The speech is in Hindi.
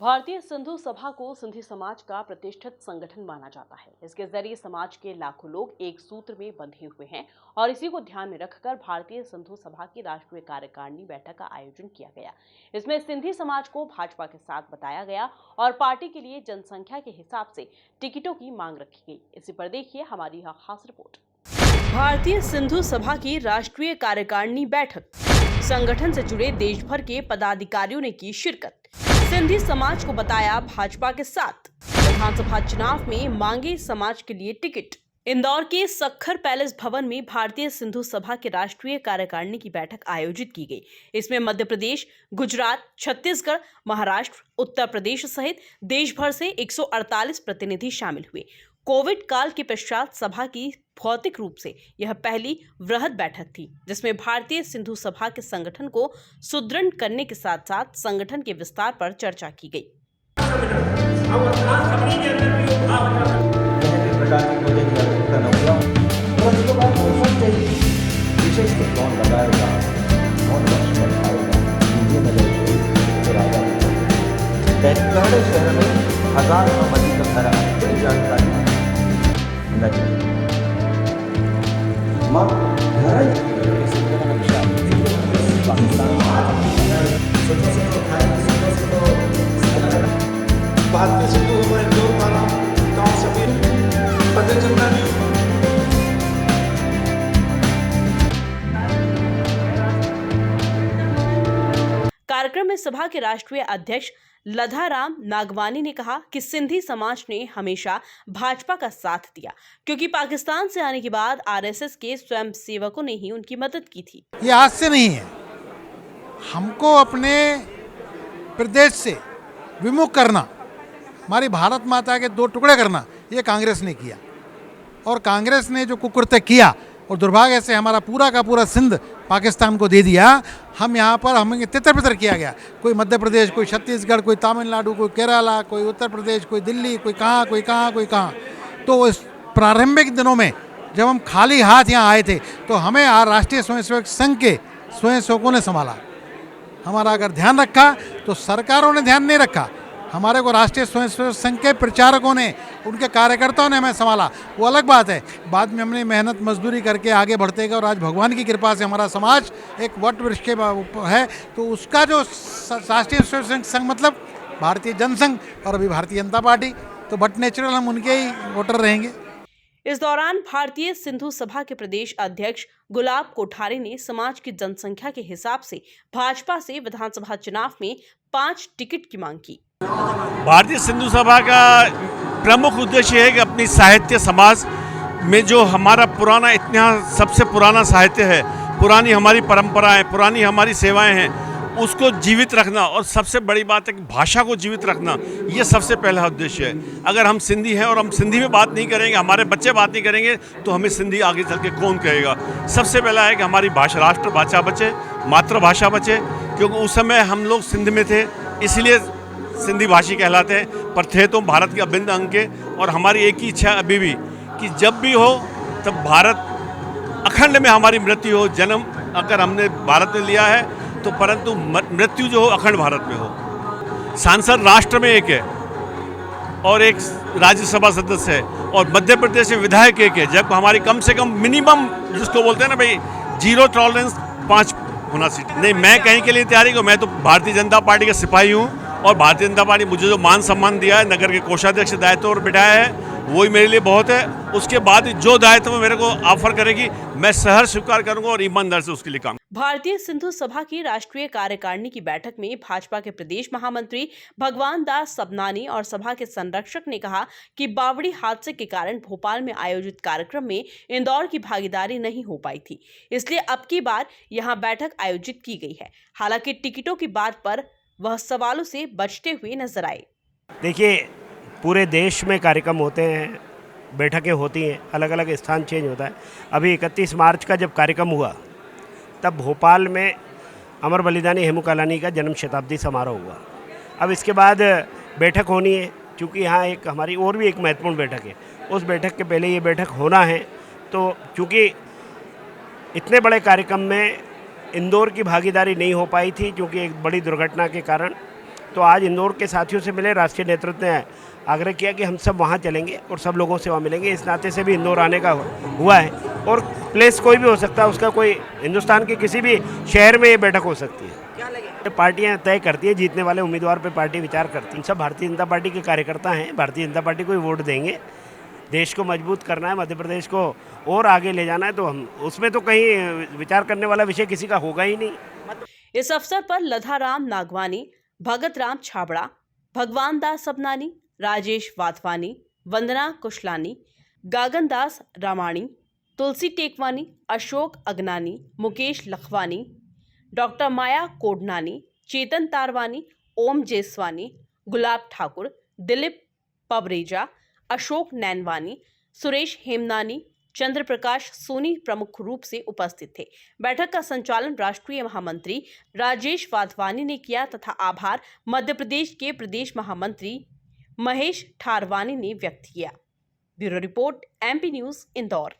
भारतीय सिंधु सभा को सिंधी समाज का प्रतिष्ठित संगठन माना जाता है। इसके जरिए समाज के लाखों लोग एक सूत्र में बंधे हुए हैं और इसी को ध्यान में रखकर भारतीय सिंधु सभा की राष्ट्रीय कार्यकारिणी बैठक का आयोजन किया गया। इसमें सिंधी समाज को भाजपा के साथ बताया गया और पार्टी के लिए जनसंख्या के हिसाब से टिकटों की मांग रखी गई। इसी पर देखिए हमारी यह खास रिपोर्ट। भारतीय सिंधु सभा की राष्ट्रीय कार्यकारिणी बैठक, संगठन से जुड़े देश भर के पदाधिकारियों ने की शिरकत। सिंधी समाज को बताया भाजपा के साथ, विधानसभा चुनाव में मांगे समाज के लिए टिकट। इंदौर के सखर पैलेस भवन में भारतीय सिंधु सभा के राष्ट्रीय कार्यकारिणी की बैठक आयोजित की गई। इसमें मध्य प्रदेश, गुजरात, छत्तीसगढ़, महाराष्ट्र, उत्तर प्रदेश सहित देश भर से 148 प्रतिनिधि शामिल हुए। कोविड काल के पश्चात सभा की भौतिक रूप से यह पहली वृहद बैठक थी, जिसमें भारतीय सिंधु सभा के संगठन को सुदृढ़ करने के साथ साथ संगठन के विस्तार पर चर्चा की गई। शहर में 1000 जानकारी कार्यक्रम में सभा के राष्ट्रीय अध्यक्ष लधाराम नागवानी ने कहा कि सिंधी समाज ने हमेशा भाजपा का साथ दिया, क्योंकि पाकिस्तान से आने के बाद आरएसएस के स्वयंसेवकों ने ही उनकी मदद की थी। ये आज से नहीं है। हमको अपने प्रदेश से विमुख करना, हमारी भारत माता के 2 टुकड़े करना, ये कांग्रेस ने किया। और कांग्रेस ने जो कुकृत्य किया और दुर्भाग्य से हमारा पूरा का पूरा सिंध पाकिस्तान को दे दिया। हम यहाँ पर हमें तितर-बितर किया गया। कोई मध्य प्रदेश, कोई छत्तीसगढ़, कोई तमिलनाडु, कोई केरला, कोई उत्तर प्रदेश, कोई दिल्ली, कोई कहाँ कोई कहाँ कोई कहाँ। तो इस प्रारंभिक दिनों में जब हम खाली हाथ यहाँ आए थे तो हमें राष्ट्रीय स्वयंसेवक संघ के स्वयंसेवकों ने संभाला। हमारा अगर ध्यान रखा तो सरकारों ने ध्यान नहीं रखा। हमारे को राष्ट्रीय स्वयंसेवक संघ के प्रचारकों ने, उनके कार्यकर्ताओं ने हमें संभाला, वो अलग बात है। बाद में हमने मेहनत मजदूरी करके आगे बढ़ते गए और आज भगवान की कृपा से हमारा समाज एक वट वृक्ष के है। तो उसका जो राष्ट्रीय स्वयंसेवक संघ मतलब भारतीय जनसंघ और अभी भारतीय जनता पार्टी, तो बट नेचुरल हम उनके ही वोटर रहेंगे। इस दौरान भारतीय सिंधु सभा के प्रदेश अध्यक्ष गुलाब कोठारी ने समाज की जनसंख्या के हिसाब से भाजपा से विधानसभा चुनाव में 5 टिकट की मांग की। भारतीय सिंधु सभा का प्रमुख उद्देश्य है कि अपनी साहित्य समाज में जो हमारा पुराना इतिहास, सबसे पुराना साहित्य है, पुरानी हमारी परंपराएं, पुरानी हमारी सेवाएं हैं, उसको जीवित रखना। और सबसे बड़ी बात है कि भाषा को जीवित रखना, ये सबसे पहला उद्देश्य है। अगर हम सिंधी हैं और हम सिंधी में बात नहीं करेंगे, हमारे बच्चे बात नहीं करेंगे, तो हमें सिंधी आगे चल के कौन कहेगा। सबसे पहला है कि हमारी भाषा, राष्ट्रभाषा बचे, मातृभाषा बचे, क्योंकि उस समय हम लोग सिंध में थे, इसलिए सिंधी भाषी कहलाते हैं। पर थे तो भारत के अभिन्न अंग के। और हमारी एक ही इच्छा अभी भी कि जब भी हो तब भारत अखंड में हमारी मृत्यु हो। जन्म अगर हमने भारत में लिया है तो परंतु मृत्यु जो हो अखंड भारत में हो। सांसद राष्ट्र में एक है और एक राज्यसभा सदस्य है और मध्य प्रदेश में विधायक एक है। जब हमारी कम से कम मिनिमम, जिसको बोलते हैं ना भाई, 0 टॉलरेंस 5 होना सीट। नहीं, मैं कहीं के लिए तैयारी को, मैं तो भारतीय जनता पार्टी का सिपाही हूँ और भारतीय जनता पार्टी मुझे जो मान सम्मान दिया है, नगर के कोषाध्यक्ष दायित्व और बिठाया है, वही मेरे लिए बहुत है। उसके बाद जो दायित्व मेरे को ऑफर करेगी, मैं सहर्ष स्वीकार करूंगा और ईमानदार से उसके लिए काम। भारतीय सिंधु सभा की राष्ट्रीय कार्यकारिणी की बैठक में भाजपा के प्रदेश महामंत्री भगवान दास सबनानी और सभा के संरक्षक ने कहा कि बावड़ी हादसे के कारण भोपाल में आयोजित कार्यक्रम में इंदौर की भागीदारी नहीं हो पाई थी, इसलिए अब की बार यहां बैठक आयोजित की गई है। हालांकि टिकटों की बात पर वह सवालों से बचते हुए नजर आए। देखिए, पूरे देश में कार्यक्रम होते हैं, बैठकें होती हैं, अलग अलग स्थान चेंज होता है। अभी 31 मार्च का जब कार्यक्रम हुआ तब भोपाल में अमर बलिदानी हेमू कालानी का जन्म शताब्दी समारोह हुआ। अब इसके बाद बैठक होनी है, क्योंकि यहाँ एक हमारी और भी एक महत्वपूर्ण बैठक है। उस बैठक के पहले ये बैठक होना है। तो चूँकि इतने बड़े कार्यक्रम में इंदौर की भागीदारी नहीं हो पाई थी, क्योंकि एक बड़ी दुर्घटना के कारण तो आज इंदौर के साथियों से मिले, राष्ट्रीय नेतृत्व ने आग्रह किया कि हम सब वहाँ चलेंगे और सब लोगों से वहाँ मिलेंगे। इस नाते से भी इंदौर आने का हुआ है और प्लेस कोई भी हो सकता है, उसका कोई हिंदुस्तान के किसी भी शहर में ये बैठक हो सकती है। क्या लगे? पार्टियां तय करती है, जीतने वाले उम्मीदवार पे पार्टी विचार करती है। सब भारतीय जनता पार्टी के कार्यकर्ता हैं, भारतीय जनता पार्टी को ही वोट देंगे। देश को मजबूत करना है, मध्य प्रदेश को और आगे ले जाना है, तो हम उसमें तो कहीं विचार करने वाला विषय किसी का होगा ही नहीं। इस अवसर पर लधाराम नागवानी, भगत राम छाबड़ा, भगवान दास सबनानी, राजेश वाधवानी, वंदना कुशलानी, गागन दास रामाणी, तुलसी टेकवानी, अशोक अगनानी, मुकेश लखवानी, डॉक्टर माया कोडनानी, चेतन तारवानी, ओम जेसवानी, गुलाब ठाकुर, दिलीप पवरेजा, अशोक नैनवानी, सुरेश हेमनानी, चंद्र प्रकाश सोनी प्रमुख रूप से उपस्थित थे। बैठक का संचालन राष्ट्रीय महामंत्री राजेश वाधवानी ने किया तथा आभार मध्य प्रदेश के प्रदेश महामंत्री महेश ठारवानी ने व्यक्त किया। Bureau report, MP news, Indore.